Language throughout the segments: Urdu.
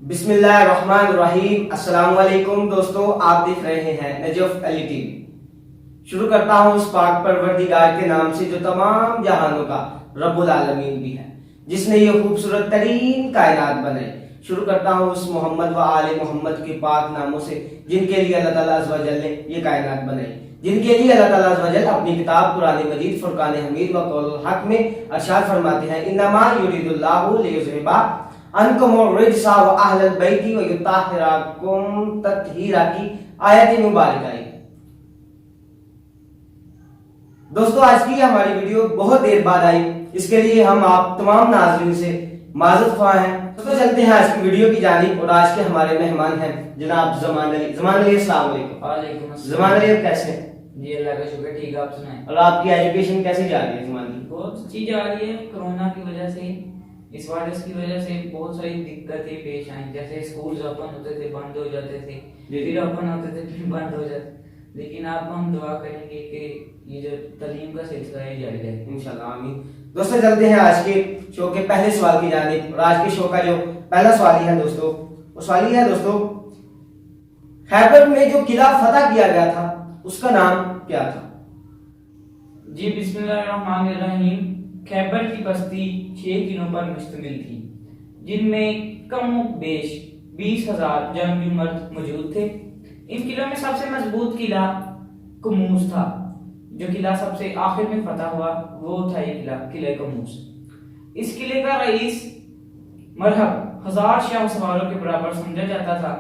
بسم اللہ الرحمن الرحیم۔ السلام علیکم دوستو، آپ دیکھ رہے ہیں نجف علی ٹی وی۔ شروع کرتا ہوں اس پاک پروردگار کے نام سے جو تمام جہانوں کا رب العالمین بھی ہے، جس نے یہ خوبصورت ترین کائنات بنائی۔ شروع کرتا ہوں اس محمد و آل محمد کے پاک ناموں سے جن کے لیے اللہ تعالیٰ عز و جل نے یہ کائنات بنائی، جن کے لیے اللہ تعالیٰ عز و جل اپنی کتاب قرآن مجید فرقان حمید و قول الحق میں ارشاد فرماتے ہیں انما یرید اللہ لیذھب عنکم الرجس واہل البیت ویطہرکم تطہیرا کی آیت مبارکہ ہے۔ دوستو آج کی ہماری ویڈیو بہت دیر بعد آئی، اس کے لیے ہم آپ تمام ناظرین سے معذرت خواہ ہیں۔ تو چلتے ہیں آج کی ویڈیو کی جانب، اور آج کے ہمارے مہمان ہیں جناب زمان علی۔ زمان علی السلام علیکم۔ وعلیکم السلام۔ زمان علی آپ کیسے ہیں؟ جی اللہ کا شکر، ٹھیک ہے، آپ سنائیں۔ اور آپ کی ایجوکیشن کیسی جا رہی ہے زمان علی؟ بہت اچھی جا رہی ہے۔ کرونا کی وجہ سے، اس وائرس کی وجہ سے بہت ساری دقتیں پیش آئیں، جیسے اسکولز اوپن ہوتے تھے بند ہو جاتے تھے، پھر اوپن ہوتے تھے پھر بند ہو جاتے، لیکن آپ ہم دعا کریں گے کہ یہ جو تعلیم کا سلسلہ ہے جاری رہے انشاءاللہ، آمین۔ دوستو چلتے ہیں آج کے شو کے پہلے سوال کی جانب، اور آج کے شو کا جو پہلا سوال ہے دوستو، وہ سوال یہ ہے دوستو، خیبر میں جو قلعہ فتح کیا گیا تھا اس کا نام کیا تھا؟ جی بسم اللہ الرحمن الرحیم۔ خیبر کی بستی 6 قلعوں پر مشتمل تھی، جن میں کم و بیش 20,000 جنگی مرد موجود تھے۔ ان قلعوں میں سب سے مضبوط قلعہ کموز تھا۔ جو قلعہ سب سے آخر میں فتح ہوا وہ تھا یہ قلعہ کموز۔ اس قلعے کا رئیس مرحب 1000 شاہ سواروں کے برابر سمجھا جاتا تھا،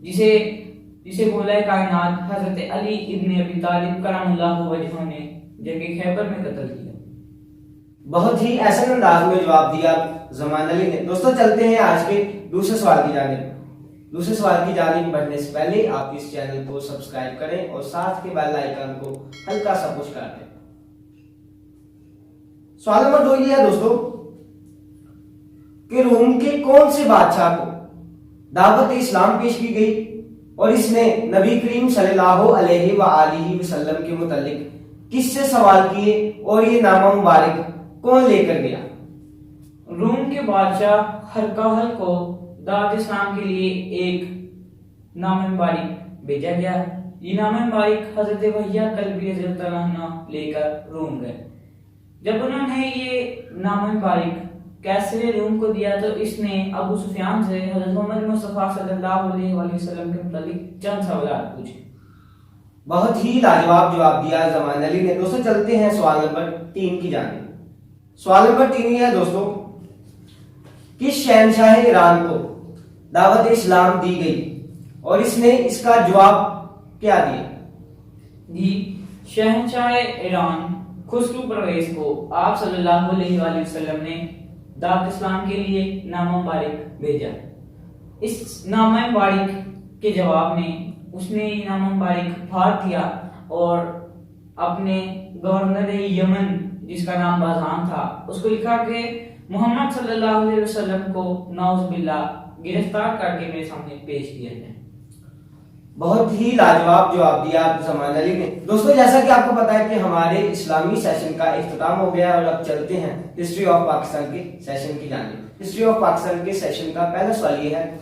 جسے مولا کائنات حضرت علی ابن ابی طالب کرم اللہ وجہہ نے جنگ خیبر میں قتل کیا۔ بہت ہی احسن انداز میں جواب دیا زمان علی نے۔ دوستو چلتے ہیں آج کے دوسرے سوال کی جانب۔ دوسرے سوال کی جانب بڑھنے سے پہلے آپ اس چینل کو سبسکرائب کریں اور ساتھ کے بیل آئیکن کو ہلکا سا پش کر دیں۔ سوال نمبر 2 یہ ہے دوستو کہ روم کے کون سے بادشاہ کو دعوت اسلام پیش کی گئی اور اس نے نبی کریم صلی اللہ علیہ وآلہ وسلم کے متعلق کس سے سوال کیے اور یہ نامہ مبارک کون لے کر گیا؟ روم کے بادشاہ ہرقل کو دعوت اسلام کے لیے ایک نامہ مبارک بھیجا گیا۔ یہ نامہ مبارک حضرت وحیہ قلبی رضی اللہ عنہ لے کر روم گئے۔ جب انہوں نے یہ نامہ مبارک کیسر روم کو دیا تو اس نے ابو سفیان سے حضرت محمد مصطفیٰ صلی اللہ علیہ وآلہ وسلم کے متعلق چند سوالات پوچھے۔ بہت ہی لاجواب جواب دیا زمان علی نے۔ دوستو چلتے ہیں سوال نمبر 3 کی جانب۔ سوال نمبر 3 یہ ہے دوستو، کس شہنشاہ ایران کو دعوت اسلام دی گئی اور اس نے اس کا جواب کیا دیا؟ جی شہنشاہ ایران خسرو پرویز کو آپ صلی اللہ علیہ وآلہ وسلم نے دعوت اسلام کے لیے نامہ مبارک بھیجا۔ اس نامہ مبارک کے جواب میں اس نے یہ نامہ مبارک پھاڑ دیا اور اپنے گورنر یمن جس کا نام بازان تھا اس کو لکھا کہ محمد صلی اللہ علیہ وسلم کو نعوذ باللہ گرفتار کر کے میرے سامنے پیش کیا جائے۔ بہت ہی لاجواب جواب دیا زمان علی نے۔ دوستو جیسا کہ آپ کو پتا ہے کہ ہمارے اسلامی سیشن کا اختتام ہو گیا اور اب چلتے ہیں ہسٹری آف پاکستان کے سیشن کی جانب۔ ہسٹری آف پاکستان کے سیشن کا پہلا سوال یہ ہے،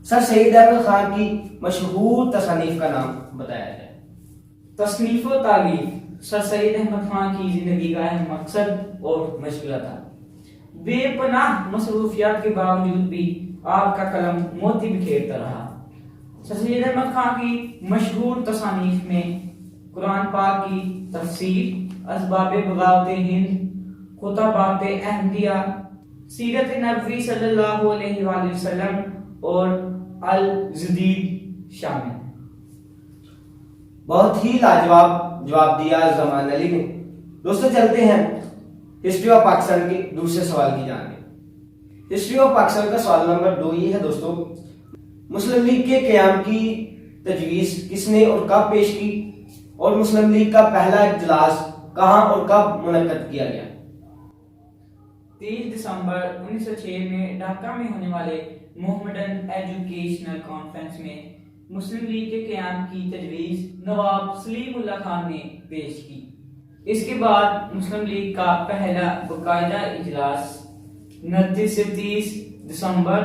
سر سید احمد خان کی مشہور تصانیف کا نام بتایا جائے۔ تصنیف و تالیف سر سید احمد خان کی زندگی کا اہم مقصد اور مشغلہ تھا۔ بے پناہ مصروفیات کے باوجود بھی آپ کا قلم موتی بکھیرتا رہا۔ سر سید احمد خان کی مشہور تصانیف میں قرآن پاک کی تفسیر، اسباب بغاوت ہند، خطبات احمدیہ، سیرت نبوی صلی اللہ علیہ وآلہ وسلم اور الجدید شامل ہیں۔ بہت ہی لاجواب جواب دیا زمان علی نے۔ دوستو چلتے ہیں ہسٹری آف پاکستان کے دوسرے سوال کی جانب۔ ہسٹری آف پاکستان کا سوال نمبر 2 یہ ہے دوستو، مسلم لیگ کے قیام کی تجویز کس نے اور کب پیش کی اور مسلم لیگ کا پہلا اجلاس کہاں اور کب منعقد کیا گیا؟ 23 دسمبر 1906 میں ڈھاکہ میں ہونے والے محمدن ایجوکیشنل کانفرنس میں مسلم لیگ کے قیام کی تجویز نواب سلیم اللہ خان نے پیش کی۔ اس کے بعد مسلم لیگ کا پہلا باقاعدہ اجلاس 29 سے 30 دسمبر